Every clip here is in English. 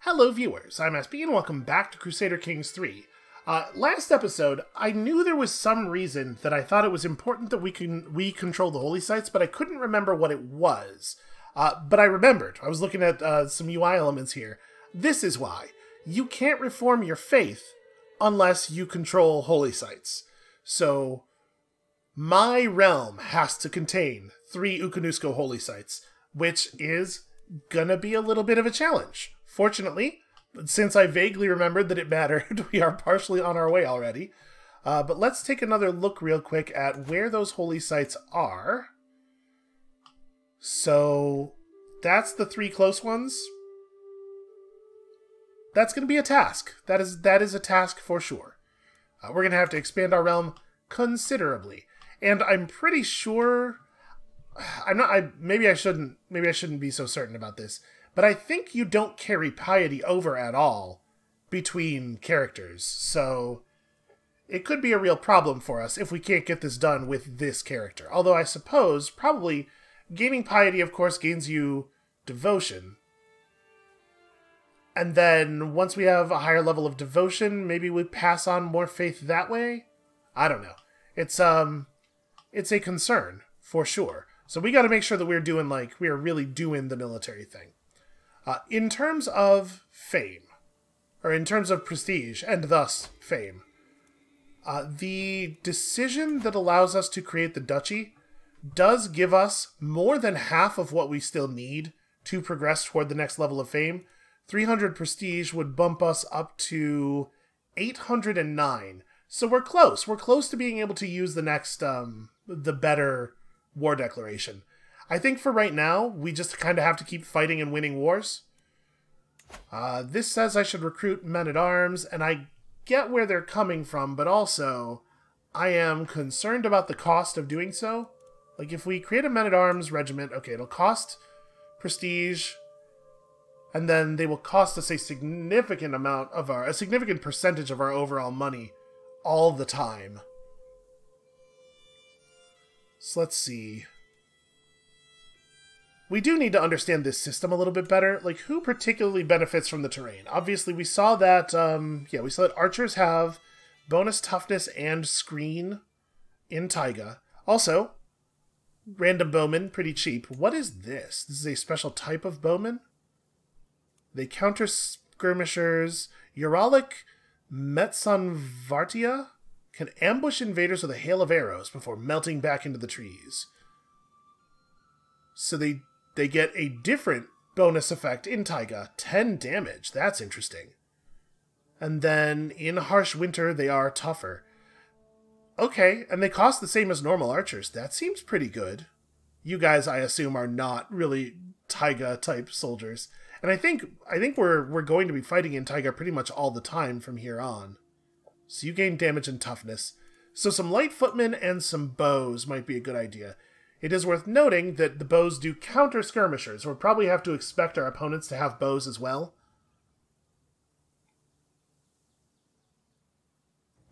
Hello viewers, I'm SB and welcome back to Crusader Kings III. Last episode, I knew there was some reason that I thought it was important that we control the holy sites, but I couldn't remember what it was. But I remembered. I was looking at some UI elements here. This is why. You can't reform your faith unless you control holy sites. So, my realm has to contain 3 Ukanusko holy sites, which is gonna be a little bit of a challenge. Fortunately, since I vaguely remembered that it mattered, we are partially on our way already. But let's take another look real quick at where those holy sites are. So, that's the 3 close ones. That's going to be a task. That is a task for sure. We're going to have to expand our realm considerably. And I'm pretty sure... maybe I shouldn't be so certain about this. But I think you don't carry piety over at all between characters, so it could be a real problem for us if we can't get this done with this character. Although I suppose probably gaining piety, of course, gains you devotion. And then once we have a higher level of devotion, maybe we pass on more faith that way? I don't know. It's a concern, for sure. So we gotta make sure that we are really doing the military thing. In terms of fame, or in terms of prestige, and thus fame, the decision that allows us to create the duchy does give us more than half of what we still need to progress toward the next level of fame. 300 prestige would bump us up to 809. So we're close. We're close to being able to use the next, the better war declaration. I think for right now, we just kind of have to keep fighting and winning wars. This says I should recruit men-at-arms, and I get where they're coming from, but also I am concerned about the cost of doing so. Like, if we create a men-at-arms regiment, okay, it'll cost prestige, and then they will cost us a significant percentage of our overall money all the time. So let's see. We do need to understand this system a little bit better. Like, who particularly benefits from the terrain? Obviously, we saw that, we saw that archers have bonus toughness and screen in taiga. Also, random bowmen, pretty cheap. What is this? This is a special type of bowman? They counter skirmishers. Uralic Metsanvartia can ambush invaders with a hail of arrows before melting back into the trees. So they get a different bonus effect in taiga. 10 damage. That's interesting. And then in harsh winter, they are tougher. Okay, and they cost the same as normal archers. That seems pretty good. You guys, I assume, are not really taiga-type soldiers. And I think we're going to be fighting in taiga pretty much all the time from here on. So you gain damage and toughness. So some light footmen and some bows might be a good idea. It is worth noting that the bows do counter skirmishers. We'll probably have to expect our opponents to have bows as well.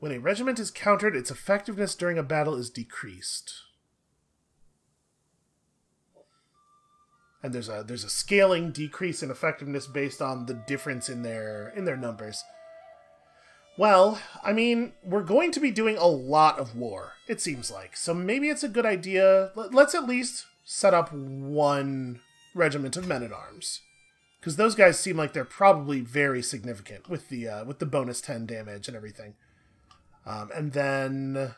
When a regiment is countered, its effectiveness during a battle is decreased. And there's a scaling decrease in effectiveness based on the difference in their numbers. Well, I mean, we're going to be doing a lot of war, it seems like. So maybe it's a good idea. Let's at least set up 1 regiment of men-at-arms. Because those guys seem like they're probably very significant with the bonus 10 damage and everything. And then...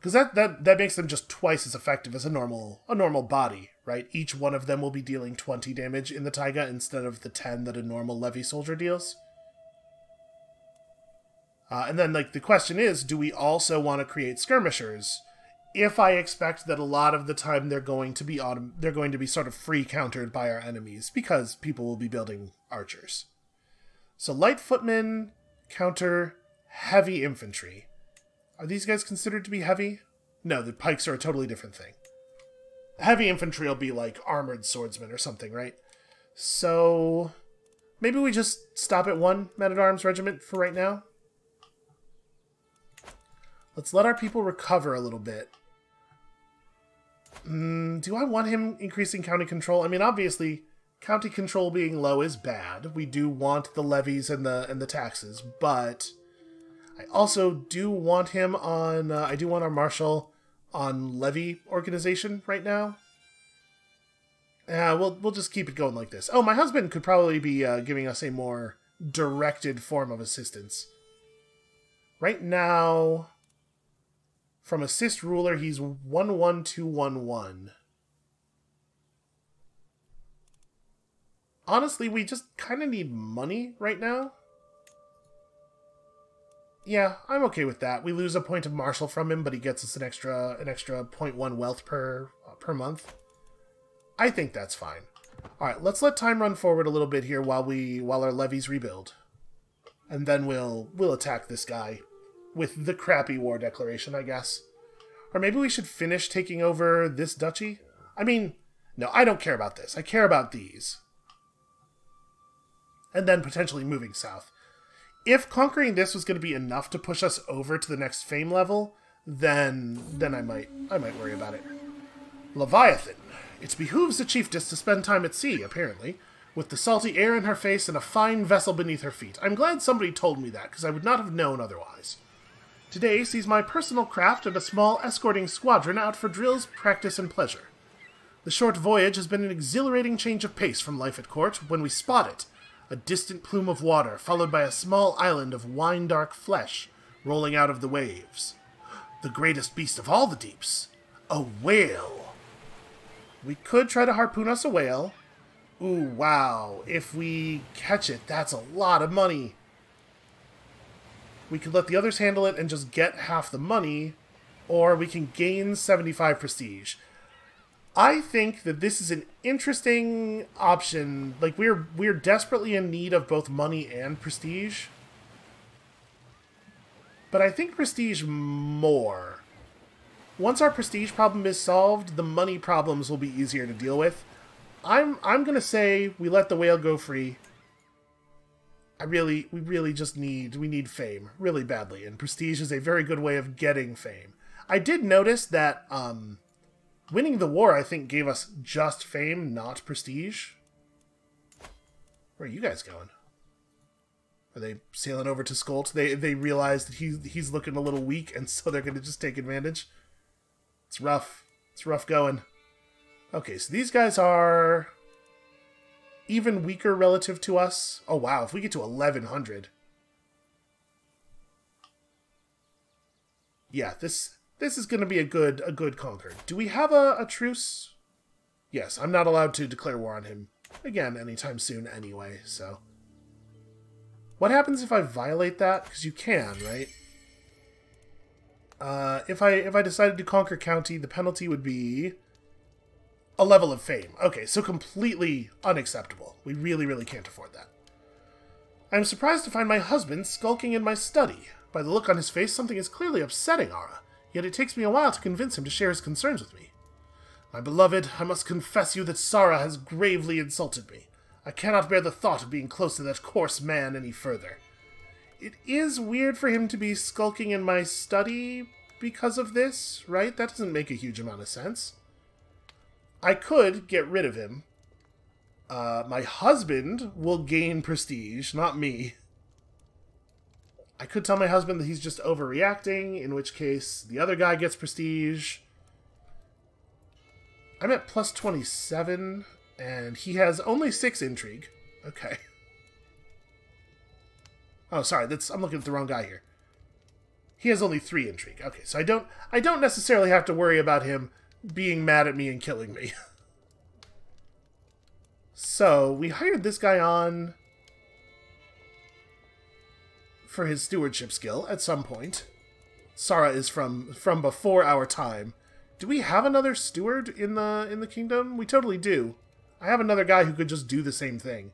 because that makes them just twice as effective as a normal body, right? Each one of them will be dealing 20 damage in the taiga instead of the 10 that a normal levy soldier deals. And then, like, the question is, do we also want to create skirmishers? If I expect that a lot of the time they're going to be sort of free countered by our enemies because people will be building archers. So light footmen counter heavy infantry. Are these guys considered to be heavy? No, the pikes are a totally different thing. Heavy infantry will be like armored swordsmen or something, right? So maybe we just stop at 1 men-at-arms regiment for right now. Let's let our people recover a little bit. Do I want him increasing county control? I mean, obviously, County control being low is bad. We do want the levies and the taxes, but I also do want him on... I do want our marshal on levy organization right now. We'll just keep it going like this. Oh, my husband could probably be giving us a more directed form of assistance. Right now, from assist ruler, he's 11211. Honestly, we just kind of need money right now. Yeah, I'm okay with that. We lose a point of marshal from him, but he gets us an extra 0.1 wealth per month. I think that's fine. All right, let's let time run forward a little bit here while our levies rebuild, and then we'll attack this guy with the crappy war declaration, I guess. Or maybe we should finish taking over this duchy. I mean, no, I don't care about this. I care about these, and then potentially moving south. If conquering this was going to be enough to push us over to the next fame level, then I might worry about it. Leviathan. It behooves the chiefess to spend time at sea, apparently, with the salty air in her face and a fine vessel beneath her feet. I'm glad somebody told me that, because I would not have known otherwise. Today sees my personal craft and a small escorting squadron out for drills, practice, and pleasure. The short voyage has been an exhilarating change of pace from life at court when we spot it, a distant plume of water, followed by a small island of wine-dark flesh rolling out of the waves. The greatest beast of all the deeps, a whale. We could try to harpoon us a whale. Ooh, wow. If we catch it, that's a lot of money. We could let the others handle it and just get half the money, or we can gain 75 prestige. I think that this is an interesting option. Like, we're desperately in need of both money and prestige. But I think prestige more. Once our prestige problem is solved, the money problems will be easier to deal with. I'm gonna say we let the whale go free. We really just need fame really badly, and prestige is a very good way of getting fame. I did notice that winning the war, I think, gave us just fame, not prestige. Where are you guys going? Are they sailing over to Skolt? They realize that he's looking a little weak, and so they're gonna just take advantage. It's rough. It's rough going. Okay, so these guys are even weaker relative to us. Oh, wow. If we get to 1100. Yeah, this is going to be a good conquer. Do we have a truce? Yes, I'm not allowed to declare war on him again anytime soon anyway, so. What happens if I violate that? Because you can, right? If I decided to conquer county, the penalty would be a level of fame. Okay, so completely unacceptable. We really can't afford that. I'm surprised to find my husband skulking in my study. By the look on his face, something is clearly upsetting Ara, yet it takes me a while to convince him to share his concerns with me. My beloved, I must confess you that Sara has gravely insulted me. I cannot bear the thought of being close to that coarse man any further. It is weird for him to be skulking in my study because of this, right? That doesn't make a huge amount of sense. I could get rid of him. My husband will gain prestige, not me. I could tell my husband that he's just overreacting, in which case the other guy gets prestige. I'm at plus 27, and he has only 6 intrigue. Okay. Oh, sorry, I'm looking at the wrong guy here. He has only 3 intrigue. Okay, so I don't necessarily have to worry about him being mad at me and killing me. So, we hired this guy on for his stewardship skill at some point. Sara is from before our time. Do we have another steward in the kingdom? We totally do. I have another guy who could just do the same thing.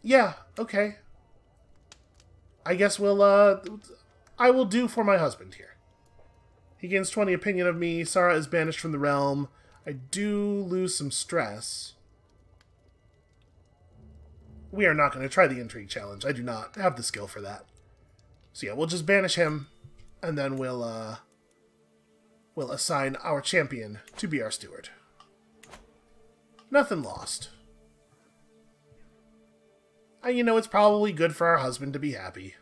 Yeah, okay. I guess I will do for my husband here. He gains 20 opinion of me. Sara is banished from the realm. I do lose some stress. We are not going to try the intrigue challenge. I do not have the skill for that. So yeah, we'll just banish him, and then we'll assign our champion to be our steward. Nothing lost. And you know, it's probably good for our husband to be happy.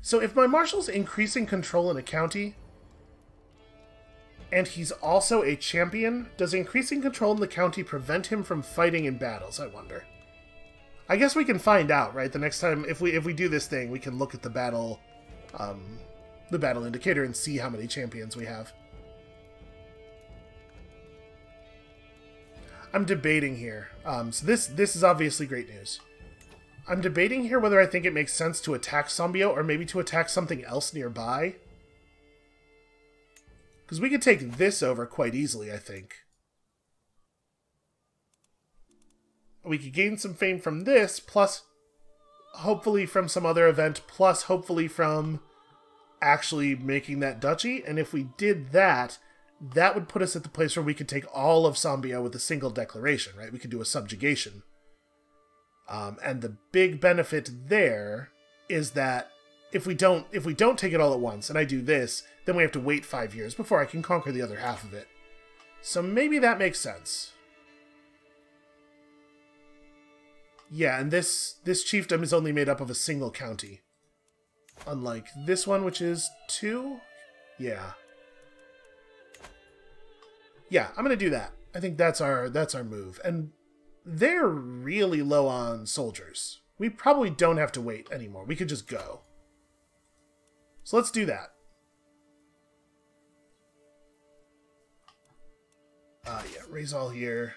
So if my marshal's increasing control in a county, and he's also a champion, does increasing control in the county prevent him from fighting in battles, I wonder? I guess we can find out, right? The next time, if we do this thing, we can look at the battle indicator and see how many champions we have. I'm debating here. So this is obviously great news. I'm debating here whether I think it makes sense to attack Sombio or maybe to attack something else nearby. Because we could take this over quite easily, I think. We could gain some fame from this, plus hopefully from some other event, plus hopefully from actually making that duchy. And if we did that, that would put us at the place where we could take all of Sombio with a single declaration, right? We could do a subjugation. And the big benefit there is that if we don't take it all at once, and I do this, then we have to wait 5 years before I can conquer the other half of it. So maybe that makes sense. Yeah, and this chiefdom is only made up of a single county. Unlike this one, which is 2? Yeah. Yeah, I'm gonna do that. I think that's our move. And they're really low on soldiers. We probably don't have to wait anymore. We could just go. So let's do that. Yeah, raise all here.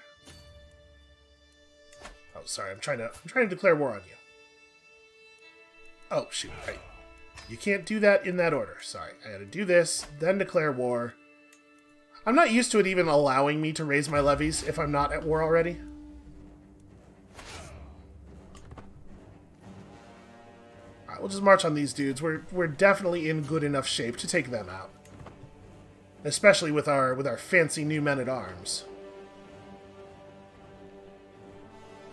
Oh, sorry, I'm trying to declare war on you. Oh, shoot, right. You can't do that in that order. Sorry, I gotta do this, then declare war. I'm not used to it even allowing me to raise my levies if I'm not at war already. Alright, we'll just march on these dudes. We're definitely in good enough shape to take them out. Especially with our fancy new men-at-arms.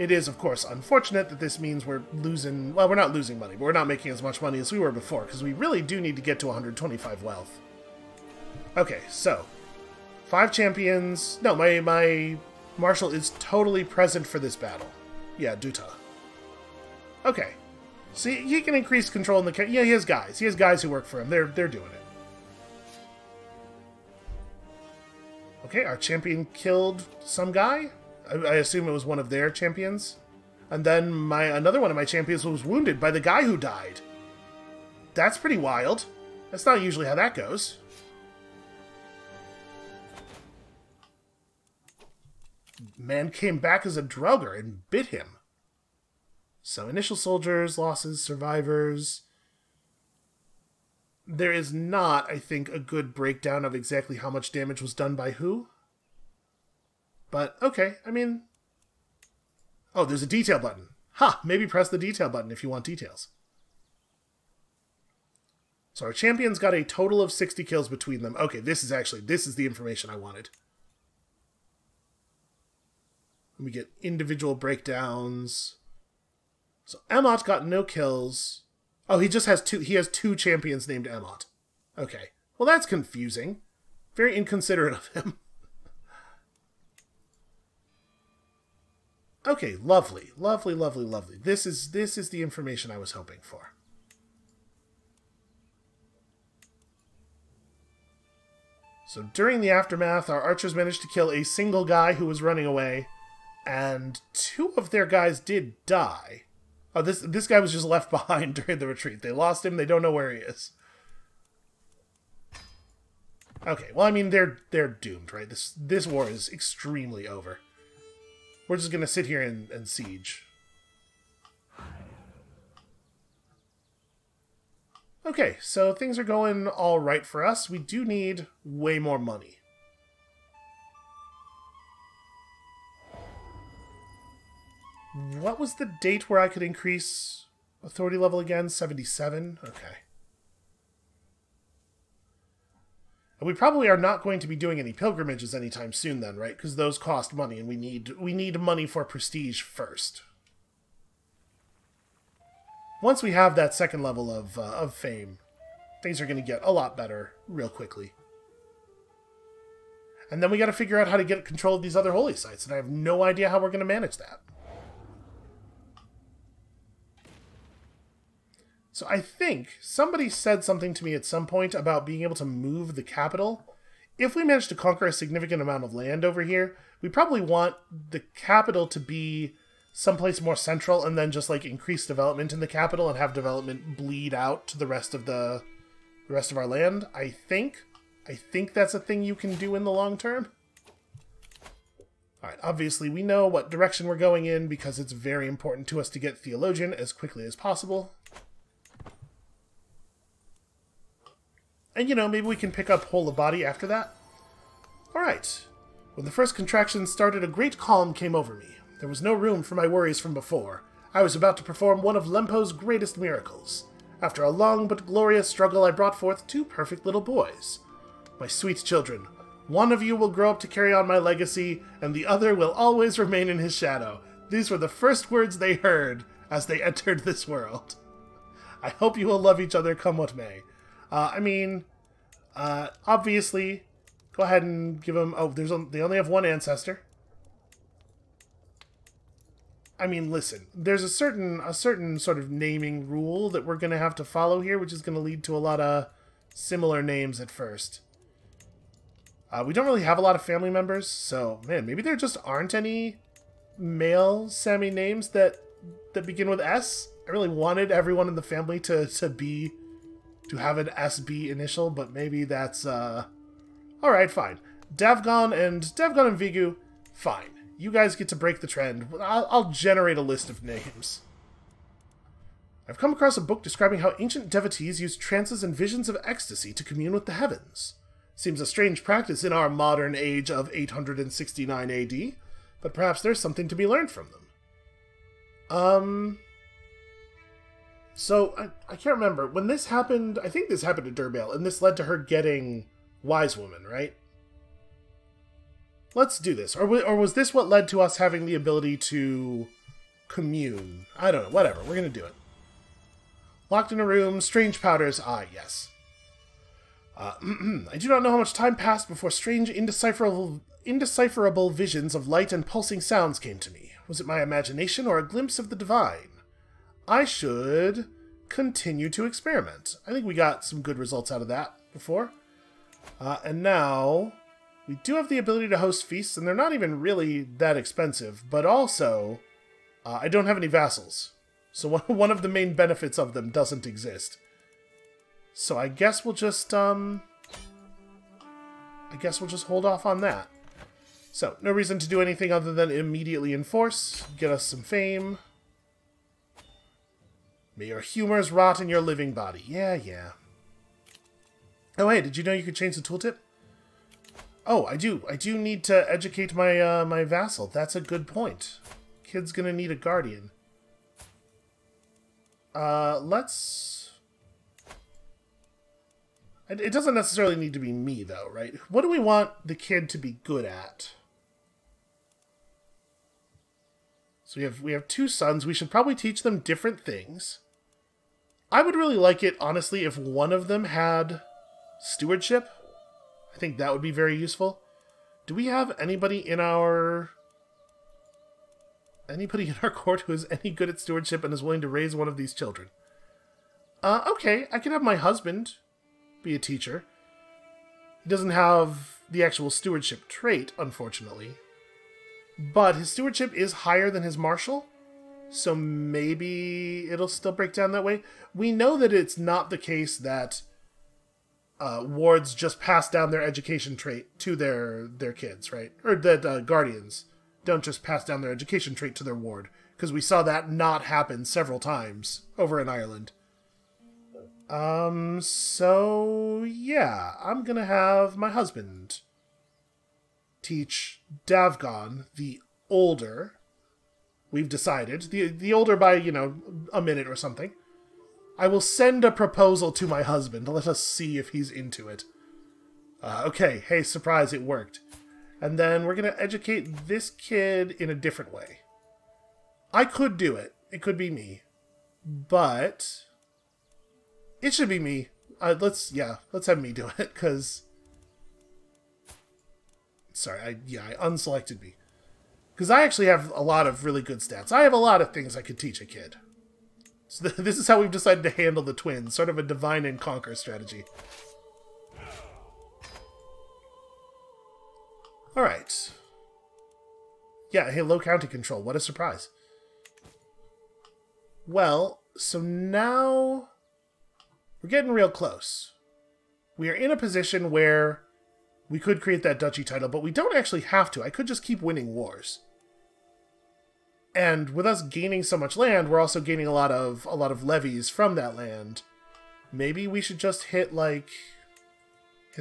It is, of course, unfortunate that this means we're losing... Well, we're not losing money, but we're not making as much money as we were before, because we really do need to get to 125 wealth. Okay, so... 5 champions... No, my marshal is totally present for this battle. Yeah, Duta. Okay. So he can increase control in the... Yeah, he has guys. He has guys who work for him. They're doing it. Okay, our champion killed some guy? I assume it was one of their champions. And then another one of my champions was wounded by the guy who died. That's pretty wild. That's not usually how that goes. Man came back as a drugger and bit him. So initial soldiers, losses, survivors. There is not, I think, a good breakdown of exactly how much damage was done by who. But, okay, I mean... Oh, there's a detail button. Ha! Maybe press the detail button if you want details. So our champions got a total of 60 kills between them. Okay, this is the information I wanted. We get individual breakdowns. So Emot got no kills. Oh, he just has two. He has 2 champions named Emot. Okay. Well, that's confusing. Very inconsiderate of him. Okay, lovely. Lovely, lovely, lovely. This is the information I was hoping for. So during the aftermath, our archers managed to kill a single guy who was running away, and 2 of their guys did die. Oh, this guy was just left behind during the retreat. They lost him. They don't know where he is. Okay, well, I mean, they're doomed, right? This war is extremely over. We're just going to sit here and siege. Okay, so things are going all right for us. We do need way more money. What was the date where I could increase authority level again? 77? Okay. And we probably are not going to be doing any pilgrimages anytime soon then, right? Because those cost money, and we need money for prestige first. Once we have that second level of fame, things are going to get a lot better real quickly. And then we got to figure out how to get control of these other holy sites, and I have no idea how we're going to manage that. So I think somebody said something to me at some point about being able to move the capital. If we manage to conquer a significant amount of land over here, we probably want the capital to be someplace more central, and then just like increase development in the capital and have development bleed out to the rest of our land. I think that's a thing you can do in the long term. Alright, obviously we know what direction we're going in because it's very important to us to get Theologian as quickly as possible. And, you know, maybe we can pick up Whole of Body after that. Alright. When the first contraction started, a great calm came over me. There was no room for my worries from before. I was about to perform one of Lempo's greatest miracles. After a long but glorious struggle, I brought forth 2 perfect little boys. My sweet children, one of you will grow up to carry on my legacy, and the other will always remain in his shadow. These were the first words they heard as they entered this world. I hope you will love each other come what may. Obviously, go ahead and give them... Oh, they only have one ancestor. I mean, listen, there's a certain sort of naming rule that we're going to have to follow here, which is going to lead to a lot of similar names at first. We don't really have a lot of family members, so, man, maybe there just aren't any male Sami names that begin with S. I really wanted everyone in the family to have an SB initial, but maybe that's, alright, fine. Davgon and Vigu, fine. You guys get to break the trend. I'll generate a list of names. I've come across a book describing how ancient devotees used trances and visions of ecstasy to commune with the heavens. Seems a strange practice in our modern age of 869 AD, but perhaps there's something to be learned from them. So, I can't remember. When this happened, I think this happened to Durbale, and this led to her getting Wise Woman, right? Let's do this. Or was this what led to us having the ability to commune? I don't know. Whatever. We're going to do it. Locked in a room. Strange powders. Ah, yes. I do not know how much time passed before strange, indecipherable visions of light and pulsing sounds came to me. Was it my imagination or a glimpse of the divine? I should continue to experiment. I think we got some good results out of that before. And now... we do have the ability to host feasts, and they're not even really that expensive, but also, I don't have any vassals. So one of the main benefits of them doesn't exist. So I guess we'll just, hold off on that. So, no reason to do anything other than immediately enforce, get us some fame. May your humors rot in your living body. Yeah. Oh, hey, did you know you could change the tooltip? Oh, I do need to educate my my vassal. That's a good point. Kid's gonna need a guardian. Let's... It doesn't necessarily need to be me, though, right? What do we want the kid to be good at? So we have 2 sons. We should probably teach them different things. I would really like it, honestly, if one of them had stewardship. I think that would be very useful. Do we have anybody in our court who is any good at stewardship and is willing to raise one of these children? Okay, I can have my husband be a teacher. He doesn't have the actual stewardship trait, unfortunately. But his stewardship is higher than his martial, so maybe it'll still break down that way. We know that it's not the case that wards just pass down their education trait to their kids, right? Or that guardians don't just pass down their education trait to their ward, because we saw that not happen several times over in Ireland. So yeah, I'm gonna have my husband teach Davgon, the older. We've decided the older by, you know, a minute or something. I will send a proposal to my husband. Let us see if he's into it. Okay, hey, surprise, it worked. And then we're going to educate this kid in a different way. I could do it. It could be me. But it should be me. Let's have me do it, because Sorry, I unselected B. Because I actually have a lot of really good stats. I have a lot of things I could teach a kid. So this is how we've decided to handle the twins. Sort of a divine and conquer strategy. Alright. Yeah, hey, low county control. What a surprise. Well, so now we're getting real close. We are in a position where we could create that duchy title, but we don't actually have to. I could just keep winning wars. And with us gaining so much land, we're also gaining a lot of levies from that land. Maybe we should just hit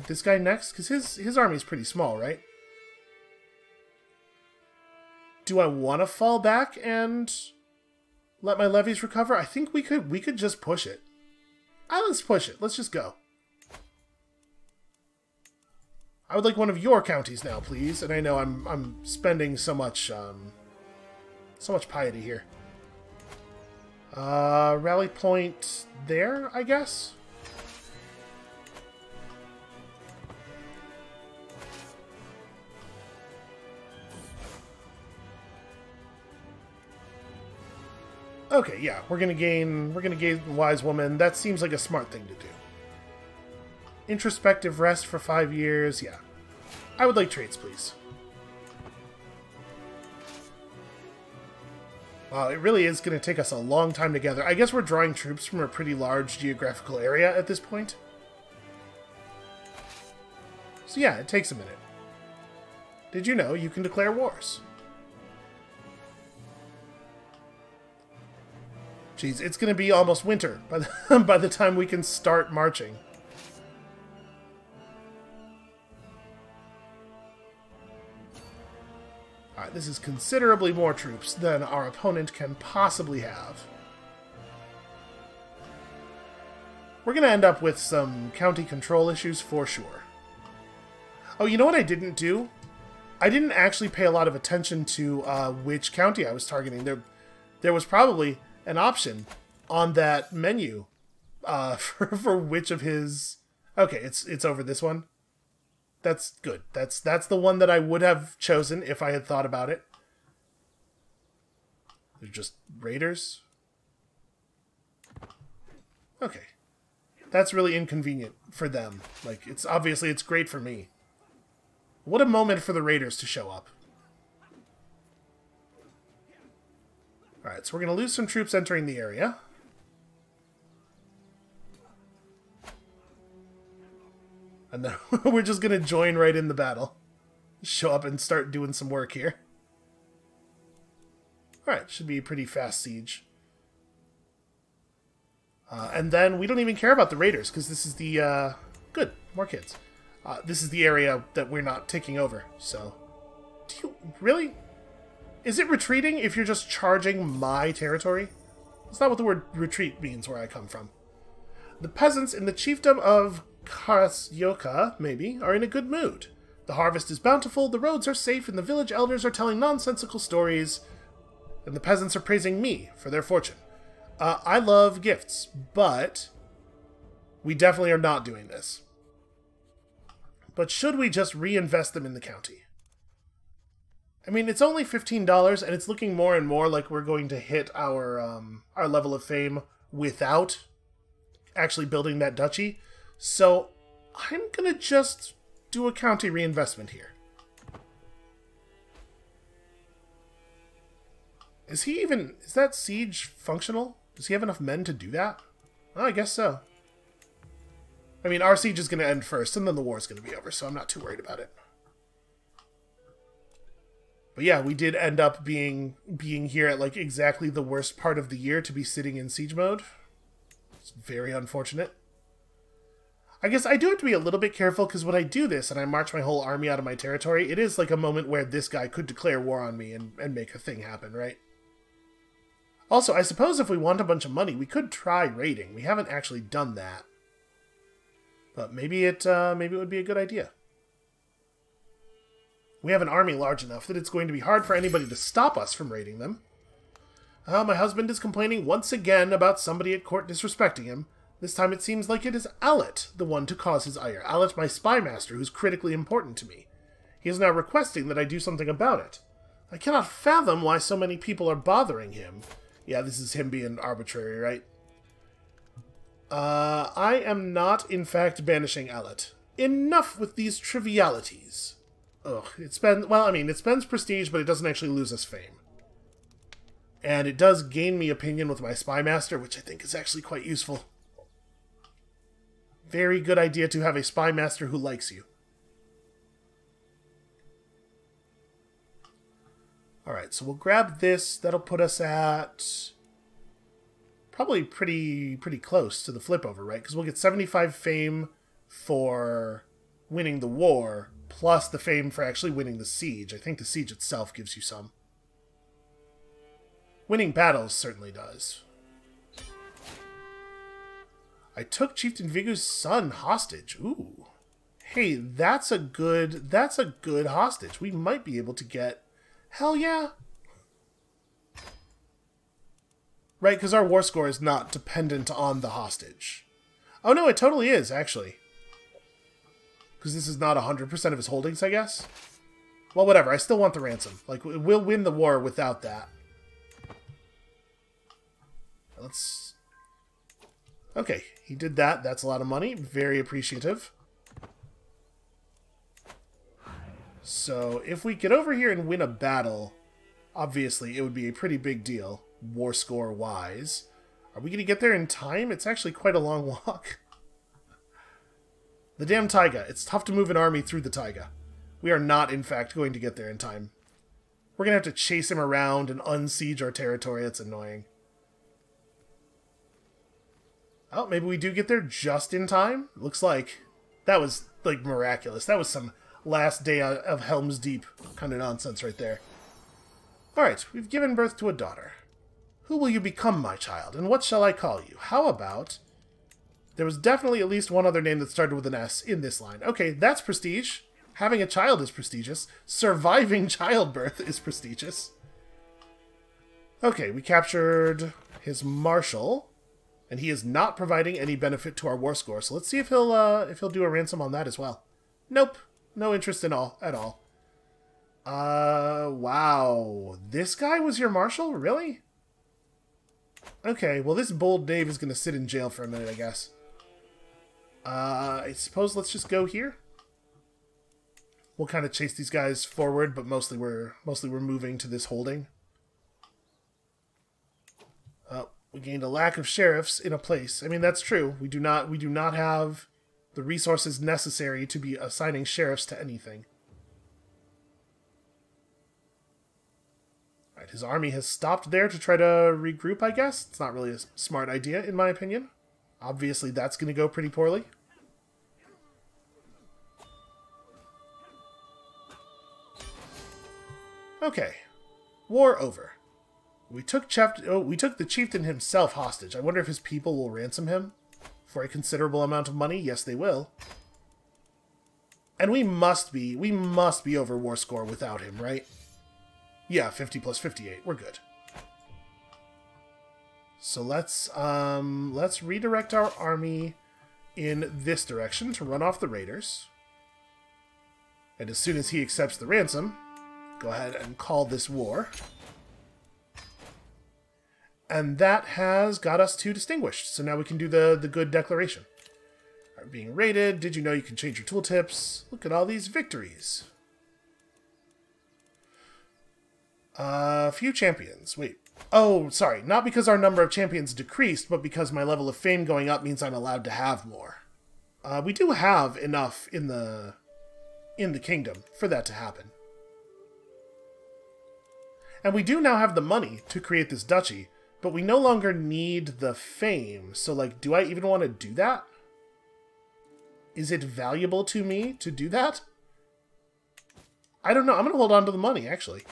this guy next, because his army's pretty small, right? Do I want to fall back and let my levies recover? I think we could just push it. Let's push it. Let's just go. I would like one of your counties now, please. And I know I'm spending so much piety here. Rally point there, I guess? Okay, yeah, we're gonna gain Wise Woman. That seems like a smart thing to do. Introspective rest for 5 years, yeah. I would like traits, please. Wow, it really is going to take us a long time to gather. I guess we're drawing troops from a pretty large geographical area at this point. So yeah, it takes a minute. Did you know you can declare wars? Jeez, it's going to be almost winter by the time we can start marching. Alright, this is considerably more troops than our opponent can possibly have. We're going to end up with some county control issues for sure. Oh, you know what I didn't do? I didn't actually pay a lot of attention to which county I was targeting. There was probably an option on that menu for which of his... Okay, it's over this one. That's good. That's the one that I would have chosen if I had thought about it. They're just raiders. Okay. That's really inconvenient for them. Like, it's obviously it's great for me. What a moment for the raiders to show up. Alright, so we're going to lose some troops entering the area. And then we're just going to join right in the battle. Show up and start doing some work here. Alright, should be a pretty fast siege. And then we don't even care about the raiders, because this is the... Good, more kids. This is the area that we're not taking over, so... Do you... Really? Is it retreating if you're just charging my territory? That's not what the word retreat means where I come from. The peasants in the chiefdom of Karasyoka, maybe, are in a good mood. The harvest is bountiful, the roads are safe, and the village elders are telling nonsensical stories, and the peasants are praising me for their fortune. I love gifts, but we definitely are not doing this. But should we just reinvest them in the county? I mean, it's only $15, and it's looking more and more like we're going to hit our level of fame without actually building that duchy. So I'm going to just do a county reinvestment here. Is that siege functional? Does he have enough men to do that? Oh, I guess so. I mean, our siege is going to end first, and then the war is going to be over, so I'm not too worried about it. But yeah, we did end up being here at like exactly the worst part of the year to be sitting in siege mode. It's very unfortunate. I guess I do have to be a little bit careful, because when I do this and I march my whole army out of my territory, it is like a moment where this guy could declare war on me and make a thing happen, right? Also, I suppose if we want a bunch of money, we could try raiding. We haven't actually done that. But maybe it would be a good idea. We have an army large enough that it's going to be hard for anybody to stop us from raiding them. My husband is complaining once again about somebody at court disrespecting him. This time it seems like it is Alet, the one to cause his ire. Alet, my spy master, who's critically important to me. He is now requesting that I do something about it. I cannot fathom why so many people are bothering him. Yeah, this is him being arbitrary, right? I am not, in fact, banishing Alet. Enough with these trivialities. Ugh, it spends prestige, but it doesn't actually lose us fame. And it does gain me opinion with my Spy Master, which I think is actually quite useful. Very good idea to have a Spy Master who likes you. Alright, so we'll grab this. That'll put us at probably pretty close to the flip over, right? Because we'll get 75 fame for winning the war, plus the fame for actually winning the siege. I think the siege itself gives you some. Winning battles certainly does. I took Chieftain Vigu's son hostage. Ooh. Hey, that's a good hostage. We might be able to get... Hell yeah. Right, because our war score is not dependent on the hostage. Oh no, it totally is, actually. Because this is not 100% of his holdings, I guess. Well, whatever, I still want the ransom. Like, we'll win the war without that. Let's... Okay, he did that. That's a lot of money. Very appreciative. So, if we get over here and win a battle, obviously it would be a pretty big deal, war score-wise. Are we going to get there in time? It's actually quite a long walk. The damn taiga. It's tough to move an army through the taiga. We are not, in fact, going to get there in time. We're going to have to chase him around and unsiege our territory. That's annoying. Oh, maybe we do get there just in time? Looks like that was, like, miraculous. That was some last day of Helm's Deep kind of nonsense right there. Alright, we've given birth to a daughter. Who will you become, my child, and what shall I call you? How about... There was definitely at least one other name that started with an S in this line. Okay, that's prestige. Having a child is prestigious. Surviving childbirth is prestigious. Okay, we captured his marshal. And he is not providing any benefit to our war score. So let's see if he'll do a ransom on that as well. Nope. No interest at all. Wow. This guy was your marshal? Really? Okay, well this bold knave is going to sit in jail for a minute, I guess. I suppose let's just go here. We'll kind of chase these guys forward, but mostly we're moving to this holding. We gained a lack of sheriffs in a place. I mean, that's true. We do not have the resources necessary to be assigning sheriffs to anything. Alright, his army has stopped there to try to regroup, I guess. It's not really a smart idea, in my opinion. Obviously, that's going to go pretty poorly. Okay. War over. We took the chieftain himself hostage. I wonder if his people will ransom him for a considerable amount of money. Yes, they will. And we must be over war score without him, right? Yeah, 50 plus 58. We're good. So let's redirect our army in this direction to run off the raiders. And as soon as he accepts the ransom, go ahead and call this war. And that has got us to distinguished. So now we can do the good declaration. All right, being raided. Did you know you can change your tooltips? Look at all these victories. Few champions. Wait. Oh, sorry. Not because our number of champions decreased, but because my level of fame going up means I'm allowed to have more. We do have enough in the kingdom for that to happen. And we do now have the money to create this duchy. But we no longer need the fame, so, like, do I even want to do that? Is it valuable to me to do that? I don't know. I'm going to hold on to the money, actually.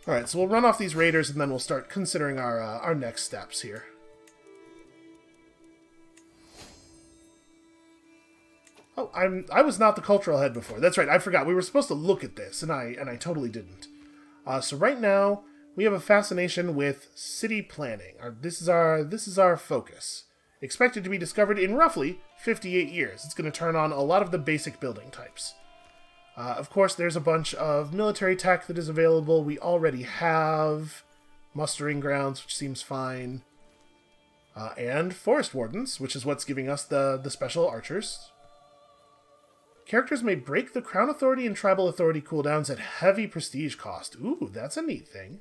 Alright, so we'll run off these raiders, and then we'll start considering our next steps here. Oh, I was not the cultural head before. That's right, I forgot. We were supposed to look at this, and I totally didn't. So right now... we have a fascination with city planning. This is our focus. Expected to be discovered in roughly 58 years. It's going to turn on a lot of the basic building types. Of course, there's a bunch of military tech that is available. We already have mustering grounds, which seems fine. And forest wardens, which is what's giving us the special archers. Characters may break the crown authority and tribal authority cooldowns at heavy prestige cost. Ooh, that's a neat thing.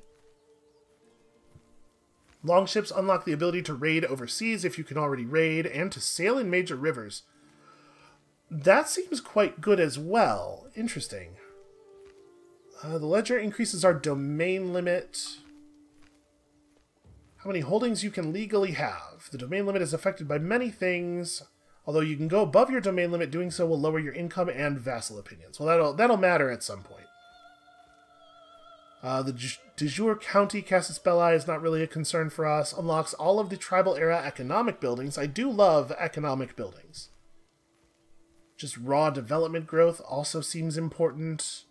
Longships unlock the ability to raid overseas if you can already raid, and to sail in major rivers. That seems quite good as well. Interesting. The ledger increases our domain limit. How many holdings you can legally have. The domain limit is affected by many things. Although you can go above your domain limit, doing so will lower your income and vassal opinions. Well, that'll matter at some point. The de jure county Casus Belli is not really a concern for us. Unlocks all of the tribal era economic buildings. I do love economic buildings. Just raw development growth also seems important.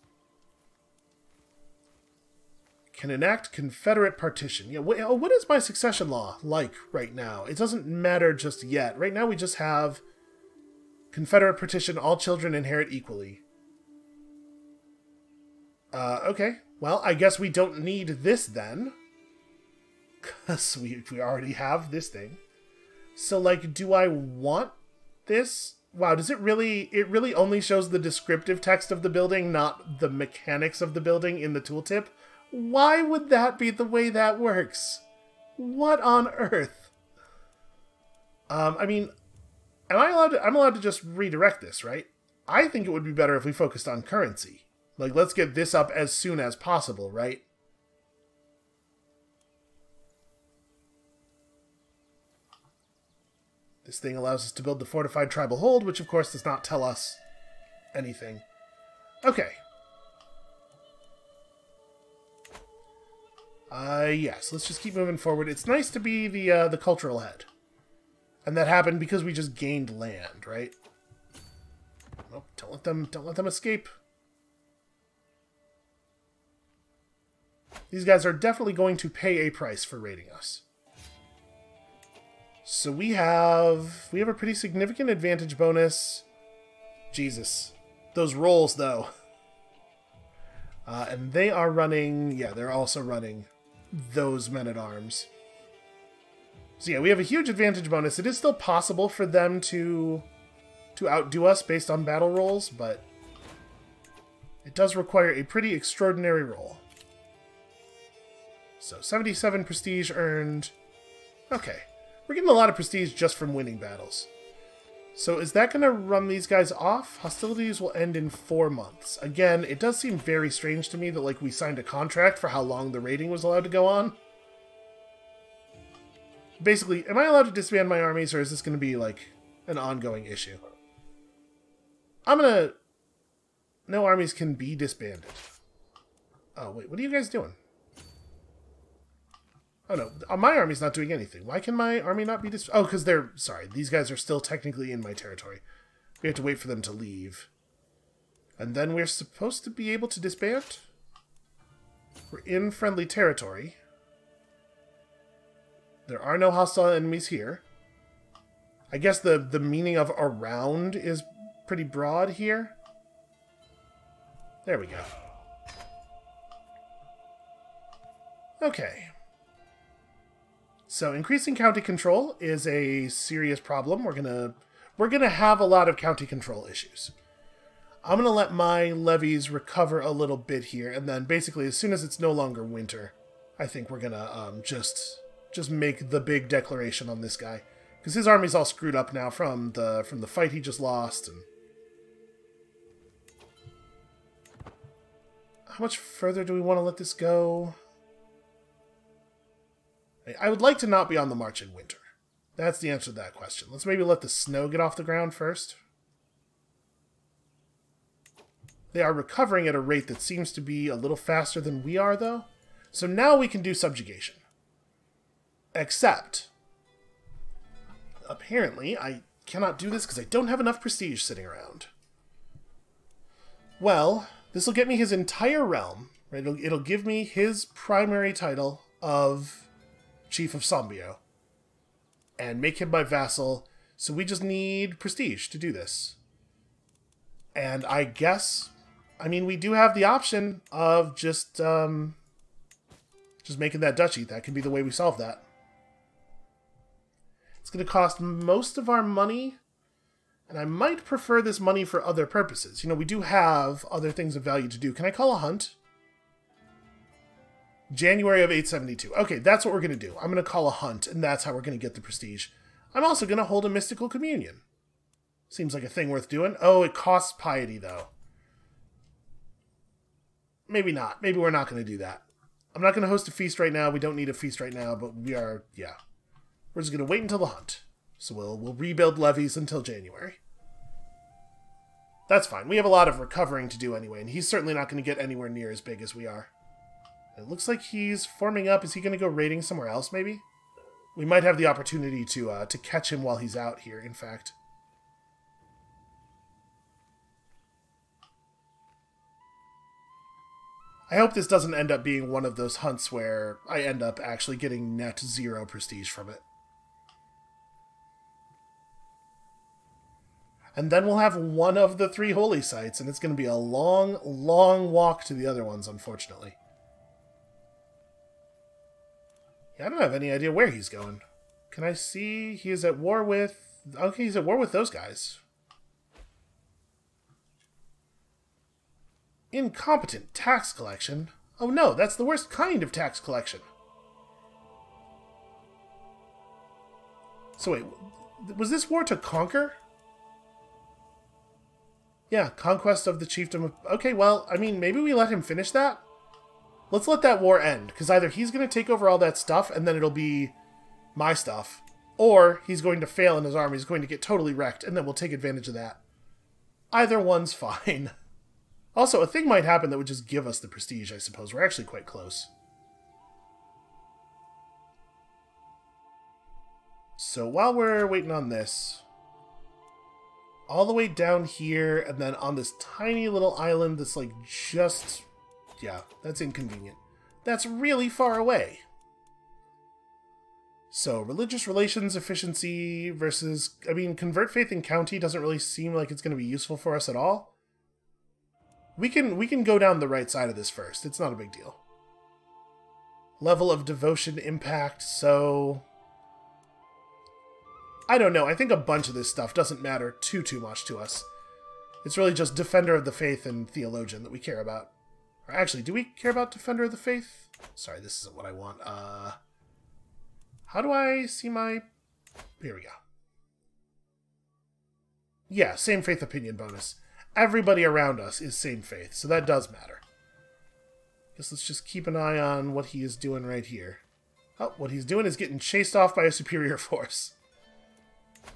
Can enact Confederate partition. Yeah, what is my succession law like right now? It doesn't matter just yet. Right now we just have Confederate partition, all children inherit equally. Okay. Well, I guess we don't need this then. Because we already have this thing. So, like, do I want this? Wow, does it really... It really only shows the descriptive text of the building, not the mechanics of the building in the tooltip? Why would that be the way that works? What on earth? I mean, I'm allowed to just redirect this, right? I think it would be better if we focused on currency. Like, let's get this up as soon as possible, right? This thing allows us to build the fortified tribal hold, which of course does not tell us anything. Okay. Yes, let's just keep moving forward. It's nice to be the cultural head. And that happened because we just gained land, right? Oh, don't let them escape. These guys are definitely going to pay a price for raiding us. So we have a pretty significant advantage bonus. Jesus. Those rolls, though. And they are running... Yeah, they're also running those men-at-arms. So yeah, we have a huge advantage bonus. It is still possible for them to outdo us based on battle rolls, but it does require a pretty extraordinary roll. So 77 prestige earned. Okay. We're getting a lot of prestige just from winning battles. So is that going to run these guys off? Hostilities will end in 4 months. Again, it does seem very strange to me that, like, we signed a contract for how long the raiding was allowed to go on. Basically, am I allowed to disband my armies, or is this going to be, like, an ongoing issue? I'm going to... No armies can be disbanded. Oh, wait, what are you guys doing? Oh, no. My army's not doing anything. Why can my army not be Oh, because they're... Sorry, these guys are still technically in my territory. We have to wait for them to leave. And then we're supposed to be able to disband? We're in friendly territory. There are no hostile enemies here. I guess the meaning of around is pretty broad here. There we go. Okay. So increasing county control is a serious problem. We're gonna have a lot of county control issues. I'm gonna let my levies recover a little bit here, and then basically as soon as it's no longer winter, I think we're gonna just make the big declaration on this guy, because his army's all screwed up now from the fight he just lost. And how much further do we want to let this go? I would like to not be on the march in winter. That's the answer to that question. Let's maybe let the snow get off the ground first. They are recovering at a rate that seems to be a little faster than we are, though. So now we can do subjugation. Except, apparently, I cannot do this because I don't have enough prestige sitting around. Well, this will get me his entire realm. Right? It'll give me his primary title of Chief of Sambio, and make him my vassal, so we just need prestige to do this. And I guess I mean, we do have the option of just making that duchy. That could be the way we solve that. It's going to cost most of our money, and I might prefer this money for other purposes. You know, we do have other things of value to do. Can I call a hunt? January of 872. Okay, that's what we're going to do. I'm going to call a hunt, and that's how we're going to get the prestige. I'm also going to hold a mystical communion. Seems like a thing worth doing. Oh, it costs piety, though. Maybe not. Maybe we're not going to do that. I'm not going to host a feast right now. We don't need a feast right now, but we are, yeah. We're just going to wait until the hunt. So we'll rebuild levies until January. That's fine. We have a lot of recovering to do anyway, and he's certainly not going to get anywhere near as big as we are. It looks like he's forming up. Is he going to go raiding somewhere else, maybe? We might have the opportunity to catch him while he's out here, in fact. I hope this doesn't end up being one of those hunts where I end up actually getting net 0 prestige from it. And then we'll have one of the 3 holy sites, and it's going to be a long, long walk to the other ones, unfortunately. Yeah, I don't have any idea where he's going. Can I see? He is at war with... Okay, he's at war with those guys. Incompetent tax collection? Oh no, that's the worst kind of tax collection. So wait, was this war to conquer? Yeah, conquest of the chiefdom of... Okay, well, I mean, maybe we let him finish that? Let's let that war end, because either he's going to take over all that stuff, and then it'll be my stuff, or he's going to fail in his army, he's going to get totally wrecked, and then we'll take advantage of that. Either one's fine. Also, a thing might happen that would just give us the prestige, I suppose. We're actually quite close. So while we're waiting on this, all the way down here, and then on this tiny little island that's like just... Yeah, that's inconvenient. That's really far away. So, religious relations efficiency versus... I mean, convert faith in county doesn't really seem like it's going to be useful for us at all. We can go down the right side of this first. It's not a big deal. Level of devotion impact, so... I don't know. I think a bunch of this stuff doesn't matter too much to us. It's really just Defender of the Faith and Theologian that we care about. Or actually, do we care about Defender of the Faith? Sorry, this isn't what I want. How do I see my... Here we go. Yeah, same faith opinion bonus. Everybody around us is same faith, so that does matter. Guess let's just keep an eye on what he is doing right here. Oh, what he's doing is getting chased off by a superior force.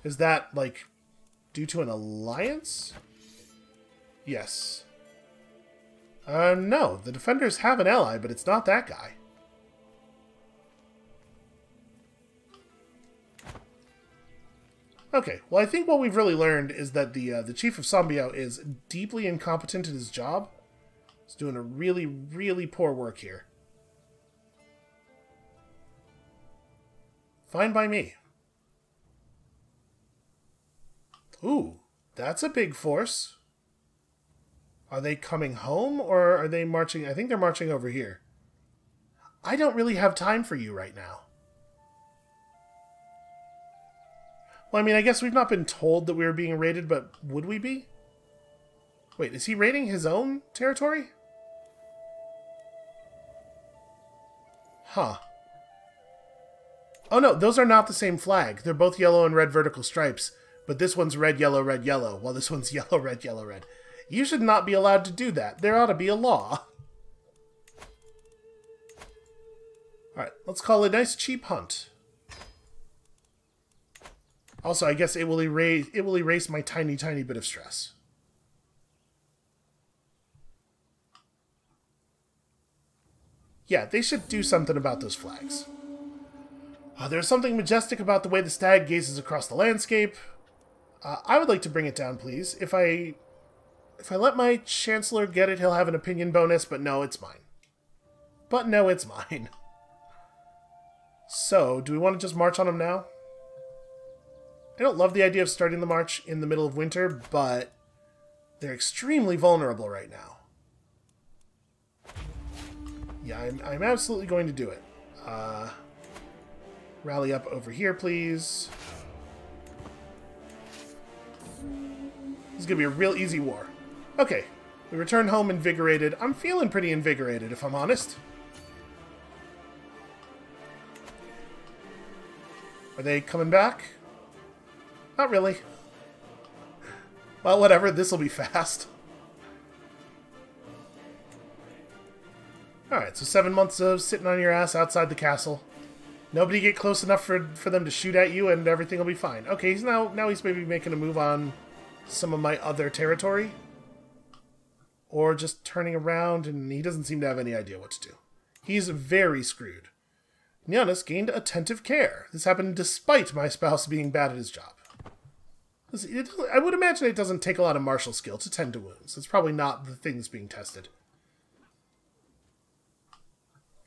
Is that, like, due to an alliance? Yes. No, the defenders have an ally, but it's not that guy. Okay, well I think what we've really learned is that the Chief of Sambio is deeply incompetent at his job. He's doing a really, really poor work here. Fine by me. Ooh, that's a big force. Are they coming home, or are they marching? I think they're marching over here. I don't really have time for you right now. Well, I mean, I guess we've not been told that we were being raided, but would we be? Wait, is he raiding his own territory? Huh. Oh no, those are not the same flag. They're both yellow and red vertical stripes, but this one's red, yellow, while this one's yellow, red, yellow, red. You should not be allowed to do that. There ought to be a law. Alright, let's call it a nice cheap hunt. Also, I guess it will erase my tiny bit of stress. Yeah, they should do something about those flags. There's something majestic about the way the stag gazes across the landscape. I would like to bring it down, please. If I let my Chancellor get it, he'll have an opinion bonus, but no, it's mine. But no, it's mine. So, do we want to just march on him now? I don't love the idea of starting the march in the middle of winter, but they're extremely vulnerable right now. Yeah, I'm absolutely going to do it. Rally up over here, please. This is going to be a real easy war. Okay, we return home invigorated. I'm feeling pretty invigorated, if I'm honest. Are they coming back? Not really. Well, whatever. This will be fast. Alright, so 7 months of sitting on your ass outside the castle. Nobody get close enough for them to shoot at you and everything will be fine. Okay, now he's maybe making a move on some of my other territory. Or just turning around, and he doesn't seem to have any idea what to do. He's very screwed. Nyanis gained attentive care. This happened despite my spouse being bad at his job. I would imagine it doesn't take a lot of martial skill to tend to wounds. It's probably not the thing that's being tested.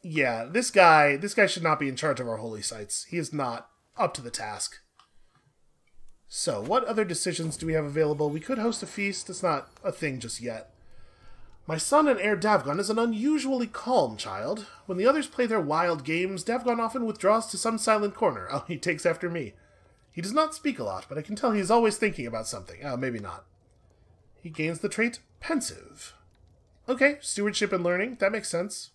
Yeah, this guy should not be in charge of our holy sites. He is not up to the task. So, what other decisions do we have available? We could host a feast. It's not a thing just yet. My son and heir Davgon is an unusually calm child. When the others play their wild games, Davgon often withdraws to some silent corner. Oh, he takes after me. He does not speak a lot, but I can tell he is always thinking about something. Oh, maybe not. He gains the trait pensive. Okay, stewardship and learning. That makes sense.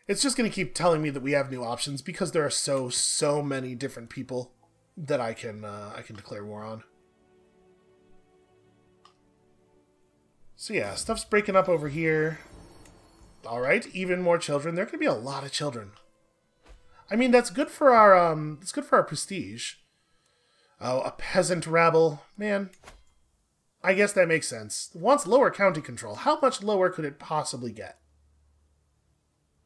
It's just going to keep telling me that we have new options because there are so many different people that I can declare war on. So yeah, stuff's breaking up over here. All right, even more children. There could be a lot of children. I mean, that's good for our prestige. Oh, a peasant rabble, man. I guess that makes sense. Wants lower county control. How much lower could it possibly get?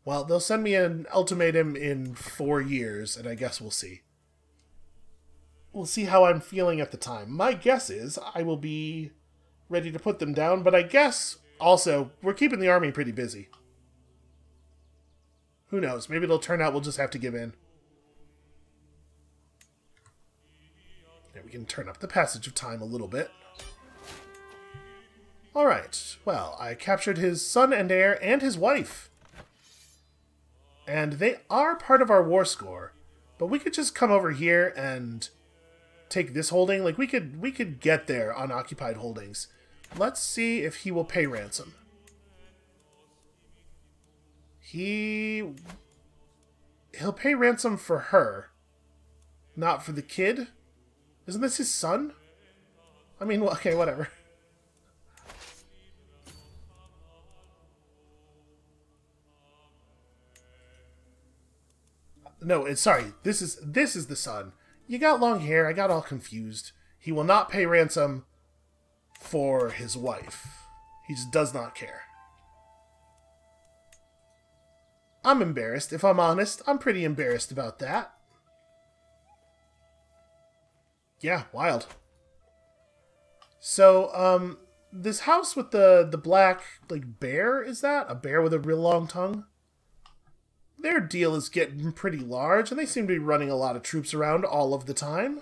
Well, they'll send me an ultimatum in 4 years, and I guess we'll see. We'll see how I'm feeling at the time. My guess is I will be ready to put them down, but I guess also we're keeping the army pretty busy. Who knows? Maybe it'll turn out we'll just have to give in. Yeah, we can turn up the passage of time a little bit. Alright, well, I captured his son and heir and his wife. And they are part of our war score. But we could just come over here and take this holding. Like, we could get there on occupied holdings. Let's see if he will pay ransom. He'll pay ransom for her. Not for the kid. Isn't this his son? I mean, well, okay, whatever. No, sorry. This is the son. You got long hair. I got all confused. He will not pay ransom for his wife. He just does not care. I'm embarrassed, if I'm honest. I'm pretty embarrassed about that. Yeah, wild. So, this house with the black, like, bear, is that? A bear with a real long tongue? Their deal is getting pretty large, and they seem to be running a lot of troops around all of the time.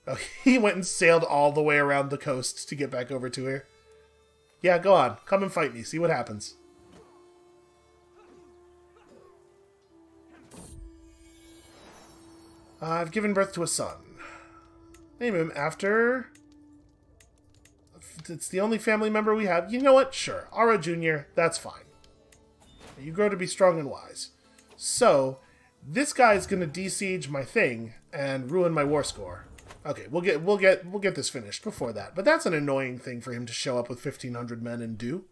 Oh, he went and sailed all the way around the coast to get back over to her. Yeah, go on. Come and fight me. See what happens. I've given birth to a son. Name him after... It's the only family member we have. You know what? Sure. Ara Jr., that's fine. You grow to be strong and wise. So, this guy's gonna de-siege my thing and ruin my war score. Okay, we'll get this finished before that. But that's an annoying thing for him to show up with 1,500 men and do.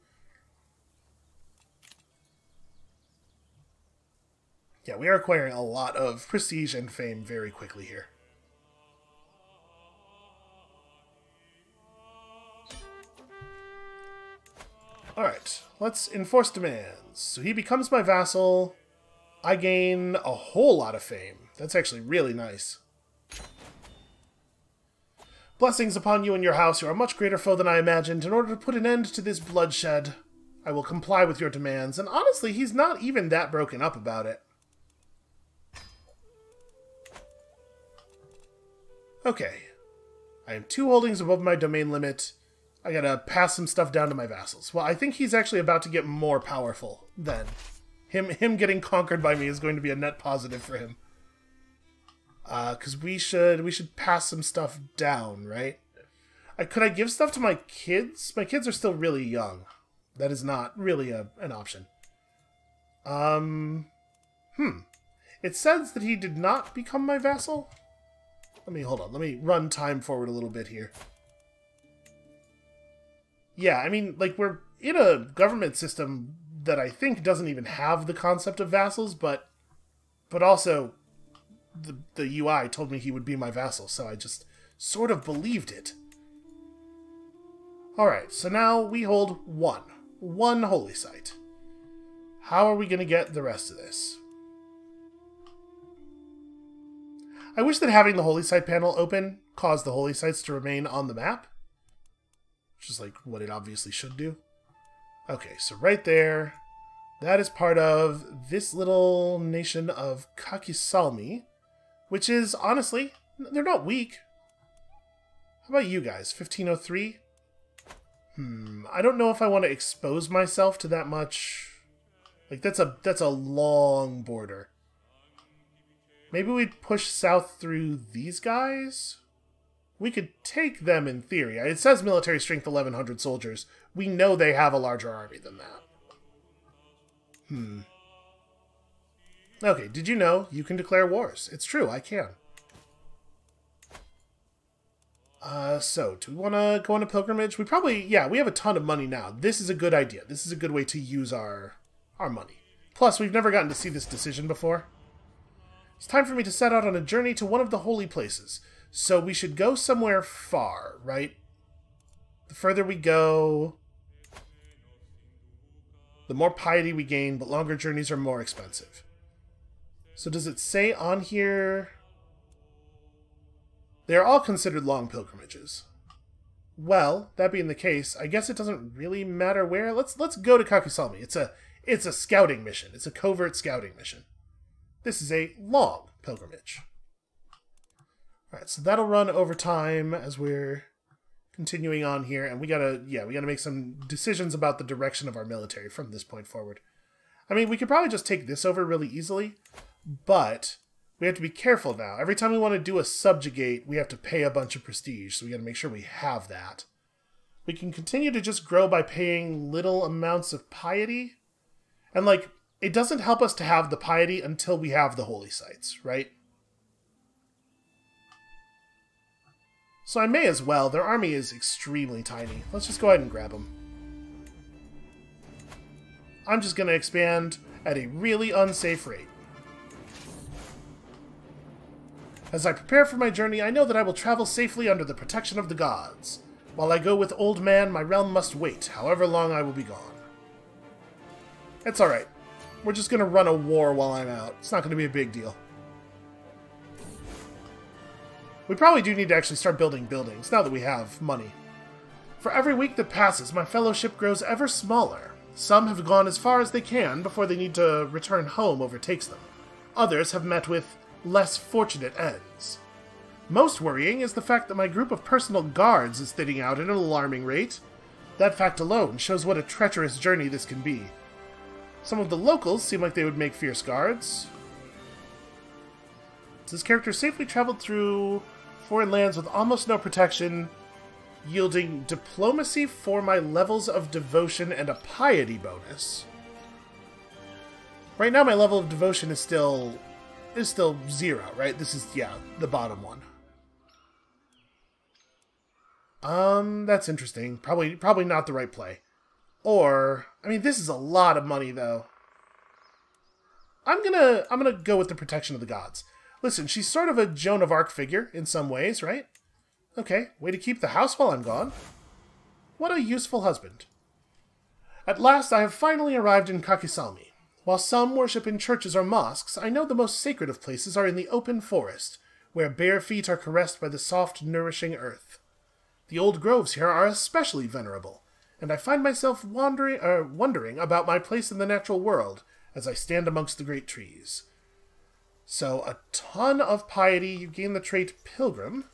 Yeah, we are acquiring a lot of prestige and fame very quickly here. Alright, let's enforce demands. So he becomes my vassal. I gain a whole lot of fame. That's actually really nice. Blessings upon you and your house. You are a much greater foe than I imagined. In order to put an end to this bloodshed, I will comply with your demands. And honestly, he's not even that broken up about it. Okay. I am 2 holdings above my domain limit. I gotta pass some stuff down to my vassals. Well, I think he's actually about to get more powerful then. Him getting conquered by me is going to be a net positive for him. Because we should pass some stuff down, right? Could I give stuff to my kids? My kids are still really young. That is not really an option. It says that he did not become my vassal. Hold on. Let me run time forward a little bit here. Yeah, I mean, like, we're in a government system that I think doesn't even have the concept of vassals, but also the UI told me he would be my vassal, so I just sort of believed it. Alright, so now we hold one holy site. How are we going to get the rest of this? I wish that having the holy site panel open caused the holy sites to remain on the map. Which is like what it obviously should do. Okay, so right there, that is part of this little nation of Kakisalmi, which is, honestly, they're not weak. How about you guys? 1503? I don't know if I want to expose myself to that much. Like, that's a long border. Maybe we'd push south through these guys? We could take them in theory. It says military strength 1,100 soldiers. We know they have a larger army than that. Okay, did you know you can declare wars? It's true, I can. So, do we want to go on a pilgrimage? We probably, yeah, we have a ton of money now. This is a good idea. This is a good way to use our money. Plus, we've never gotten to see this decision before. It's time for me to set out on a journey to one of the holy places. So we should go somewhere far, right? The further we go, the more piety we gain, but longer journeys are more expensive. So does it say on here... They are all considered long pilgrimages. Well, that being the case, I guess it doesn't really matter where. Let's go to Kakisalmi. It's a scouting mission. It's a covert scouting mission. This is a long pilgrimage. Alright, so that'll run over time as we're continuing on here, and we gotta make some decisions about the direction of our military from this point forward. I mean, we could probably just take this over really easily, but we have to be careful now. Every time we want to do a subjugate, we have to pay a bunch of prestige, so we gotta make sure we have that. We can continue to just grow by paying little amounts of piety, and like, it doesn't help us to have the piety until we have the holy sites, right? So I may as well. Their army is extremely tiny. Let's just go ahead and grab them. I'm just going to expand at a really unsafe rate. As I prepare for my journey, I know that I will travel safely under the protection of the gods. While I go with Old Man, my realm must wait, however long I will be gone. It's alright. We're just going to run a war while I'm out. It's not going to be a big deal. We probably do need to actually start building buildings, now that we have money. For every week that passes, my fellowship grows ever smaller. Some have gone as far as they can before the need to return home overtakes them. Others have met with less fortunate ends. Most worrying is the fact that my group of personal guards is thinning out at an alarming rate. That fact alone shows what a treacherous journey this can be. Some of the locals seem like they would make fierce guards. This character safely traveled through foreign lands with almost no protection, yielding diplomacy for my levels of devotion and a piety bonus. Right now my level of devotion is still 0, right? This is, yeah, the bottom one. That's interesting. Probably not the right play. Or, I mean, this is a lot of money, though. I'm gonna go with the protection of the gods. Listen, she's sort of a Joan of Arc figure in some ways, right? Okay, way to keep the house while I'm gone. What a useful husband. At last I have finally arrived in Kakisalmi. While some worship in churches or mosques, I know the most sacred of places are in the open forest, where bare feet are caressed by the soft, nourishing earth. The old groves here are especially venerable, and I find myself wondering about my place in the natural world as I stand amongst the great trees. So, a ton of piety, you gain the trait Pilgrim.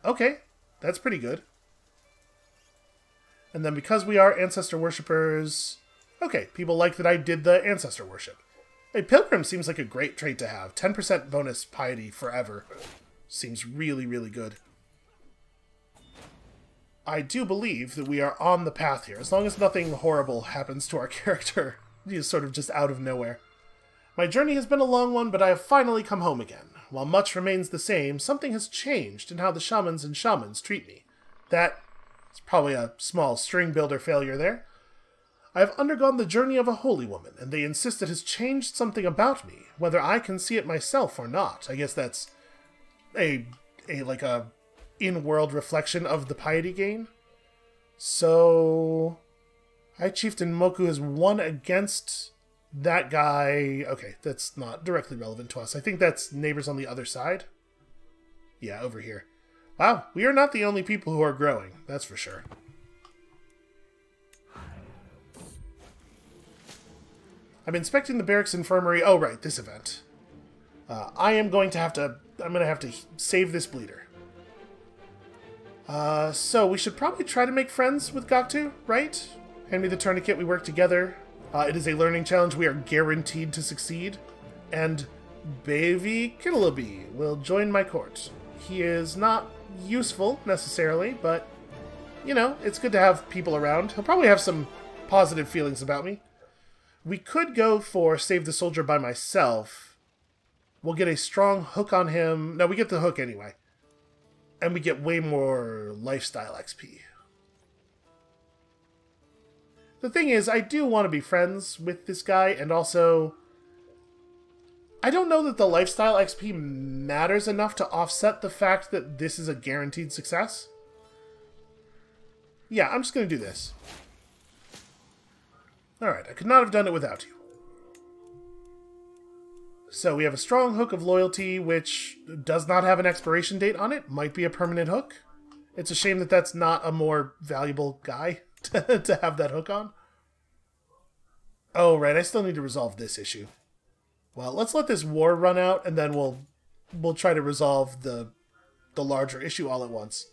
Okay, that's pretty good. And then because we are ancestor worshippers... Okay, people like that I did the ancestor worship. Hey, pilgrim seems like a great trait to have. 10% bonus piety forever. Seems really, really good. I do believe that we are on the path here, as long as nothing horrible happens to our character. He's sort of just out of nowhere. My journey has been a long one, but I have finally come home again. While much remains the same, something has changed in how the shamans and shamans treat me. That is probably a small string builder failure there. I have undergone the journey of a holy woman, and they insist it has changed something about me, whether I can see it myself or not. I guess that's a in-world reflection of the piety gain. So, High Chieftain Moku has won against that guy. Okay, that's not directly relevant to us. I think that's neighbors on the other side. Yeah, over here. Wow, we are not the only people who are growing, that's for sure. I'm inspecting the barracks infirmary. Oh, right, this event. I'm going to have to save this bleeder. So we should probably try to make friends with Goktu, right? Hand me the tourniquet, we work together. It is a learning challenge, we are guaranteed to succeed. And Baby Kittleby will join my court. He is not useful, necessarily, but, you know, it's good to have people around. He'll probably have some positive feelings about me. We could go for Save the Soldier by myself. We'll get a strong hook on him. No, we get the hook anyway. And we get way more lifestyle XP. The thing is, I do want to be friends with this guy, and also... I don't know that the lifestyle XP matters enough to offset the fact that this is a guaranteed success. Yeah, I'm just going to do this. Alright, I could not have done it without you. So we have a strong hook of loyalty, which does not have an expiration date on it. Might be a permanent hook. It's a shame that that's not a more valuable guy to have that hook on. Oh, right, I still need to resolve this issue. Well, let's let this war run out, and then we'll try to resolve the larger issue all at once.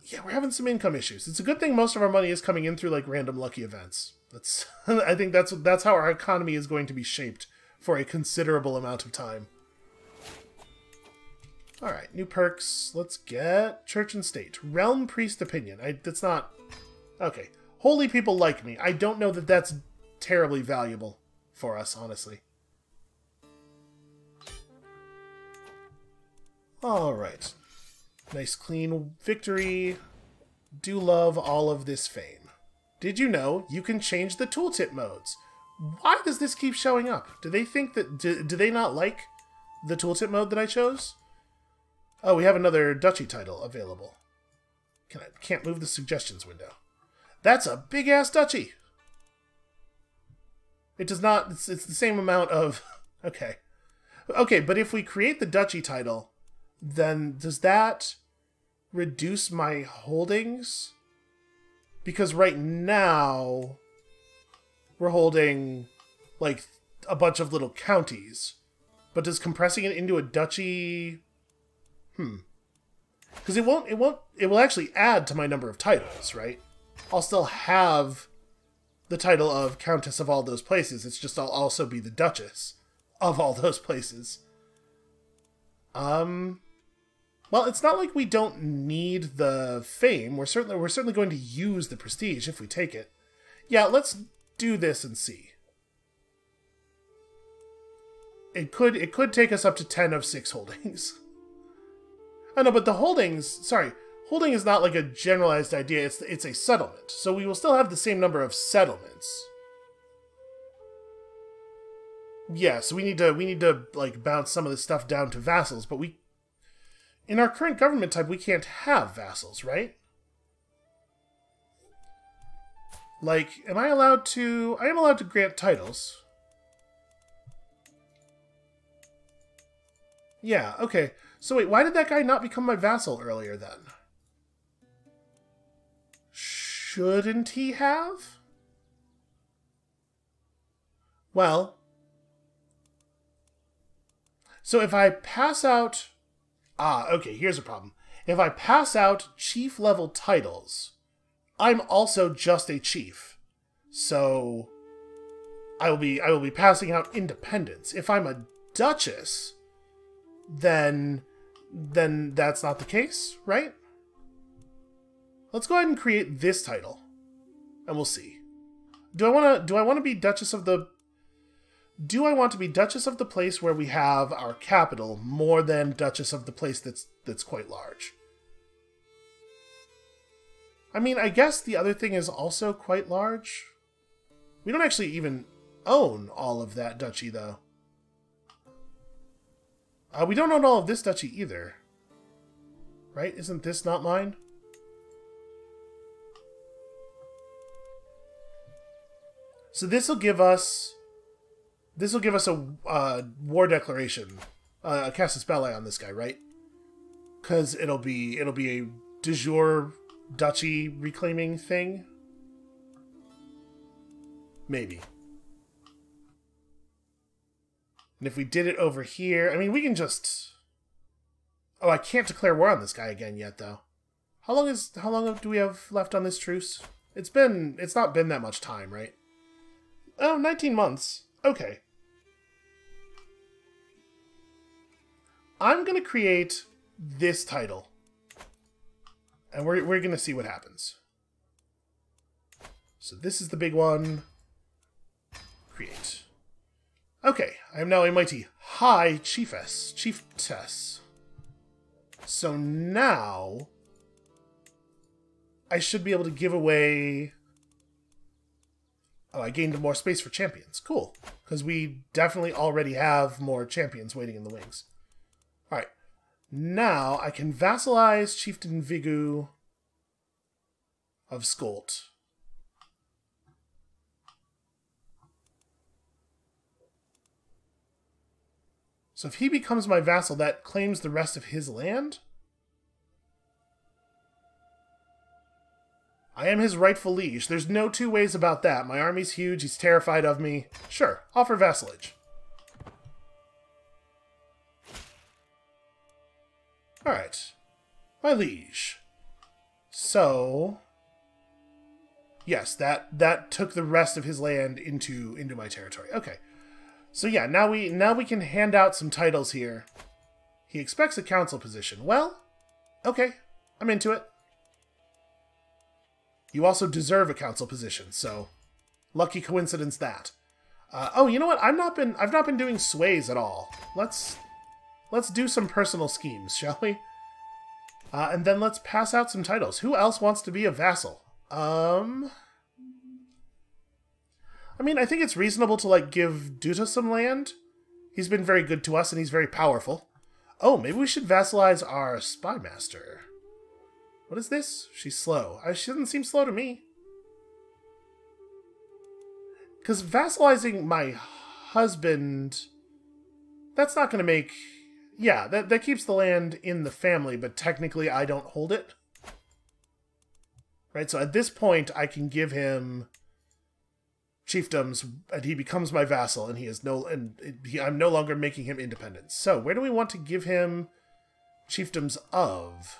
Yeah, we're having some income issues. It's a good thing most of our money is coming in through like random lucky events. I think that's how our economy is going to be shaped for a considerable amount of time. All right, new perks. Let's get Church and State. Realm Priest Opinion. That's not... Okay. Holy people like me. I don't know that that's terribly valuable for us, honestly. All right. Nice clean victory. Do love all of this fame. Did you know you can change the tooltip modes? Why does this keep showing up? Do they think that... Do they not like the tooltip mode that I chose? Oh, we have another duchy title available. Can't move the suggestions window. That's a big-ass duchy! It does not... It's the same amount of... Okay. Okay, but if we create the duchy title, then does that reduce my holdings? Because right now, we're holding, like, a bunch of little counties. But does compressing it into a duchy... Because it will actually add to my number of titles, right? I'll still have the title of Countess of all those places. It's just I'll also be the Duchess of all those places. Well, it's not like we don't need the fame. We're certainly going to use the prestige if we take it. Yeah, let's do this and see. It could take us up to 10 of 6 holdings. Oh no, but the holdings, sorry, holding is not like a generalized idea, it's a settlement. So we will still have the same number of settlements. Yeah, so we need to like bounce some of this stuff down to vassals, but in our current government type we can't have vassals, right? Like, I am allowed to grant titles. Yeah, okay. So wait, why did that guy not become my vassal earlier then? Shouldn't he have? Well, So if I pass out... Ah, okay, here's a problem. If I pass out chief level titles, I'm also just a chief. So I will be passing out independence. If I'm a duchess, then that's not the case, right? Let's go ahead and create this title, and we'll see. Do I want to be Duchess of the... Do I want to be Duchess of the place where we have our capital more than Duchess of the place that's quite large? I mean, I guess the other thing is also quite large. We don't actually even own all of that duchy, though. We don't own all of this duchy either. Right? Isn't this not mine? So this will give us a war declaration, a casus belli on this guy, right? Because it'll be a de jure duchy reclaiming thing. Maybe. And if we did it over here, I mean, we can just... Oh, I can't declare war on this guy again yet, though. How long do we have left on this truce? It's not been that much time, right? Oh, 19 months. Okay. I'm going to create this title. And we're going to see what happens. So this is the big one. Create. Okay, I am now a mighty high chiefess. So now I should be able to give away... Oh, I gained more space for champions. Cool. Because we definitely already have more champions waiting in the wings. Alright. Now I can vassalize Chieftain Vigu of Skolt. So if he becomes my vassal, that claims the rest of his land? I am his rightful liege. There's no two ways about that. My army's huge. He's terrified of me. Sure, offer vassalage. Alright. My liege. So... Yes, that took the rest of his land into my territory. Okay. So yeah, now we can hand out some titles here. He expects a council position. Well, okay. I'm into it. You also deserve a council position, so lucky coincidence that. Oh, you know what? I've not been doing sways at all. Let's do some personal schemes, shall we? And then let's pass out some titles. Who else wants to be a vassal? I mean, I think it's reasonable to like give Duta some land. He's been very good to us, and he's very powerful. Oh, maybe we should vassalize our spy master. What is this? She's slow. She doesn't seem slow to me. Because vassalizing my husband... That's not going to make... Yeah, that keeps the land in the family, but technically I don't hold it. Right, so at this point I can give him chiefdoms, and he becomes my vassal, and I'm no longer making him independent. So, where do we want to give him chiefdoms of?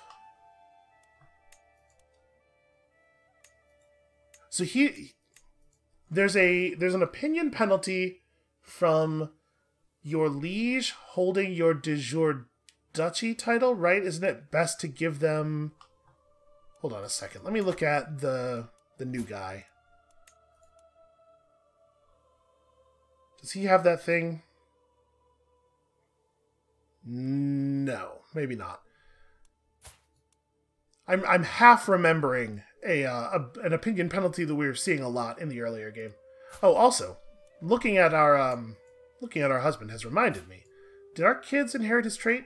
So there's an opinion penalty from your liege holding your de jure duchy title, right? Isn't it best to give them... Hold on a second. Let me look at the new guy. Does he have that thing? No, maybe not. I'm half remembering an opinion penalty that we were seeing a lot in the earlier game. Oh, also, looking at our husband has reminded me. Did our kids inherit his trait?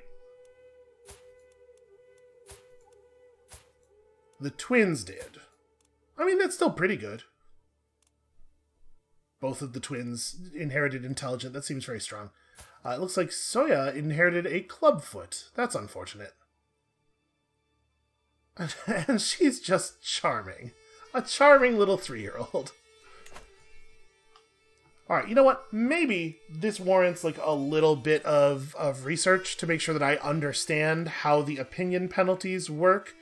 The twins did. I mean, that's still pretty good. Both of the twins inherited intelligent. That seems very strong. It looks like Soya inherited a clubfoot. That's unfortunate. And she's just charming. A charming little 3-year-old. Alright, you know what? Maybe this warrants like a little bit of research to make sure that I understand how the opinion penalties work.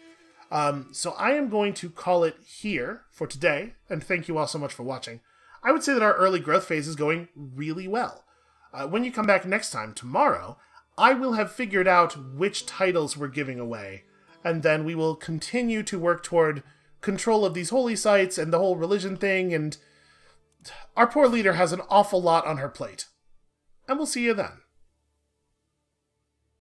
So I am going to call it here for today, and thank you all so much for watching. I would say that our early growth phase is going really well. When you come back next time, tomorrow, I will have figured out which titles we're giving away, and then we will continue to work toward control of these holy sites and the whole religion thing, and our poor leader has an awful lot on her plate. And we'll see you then.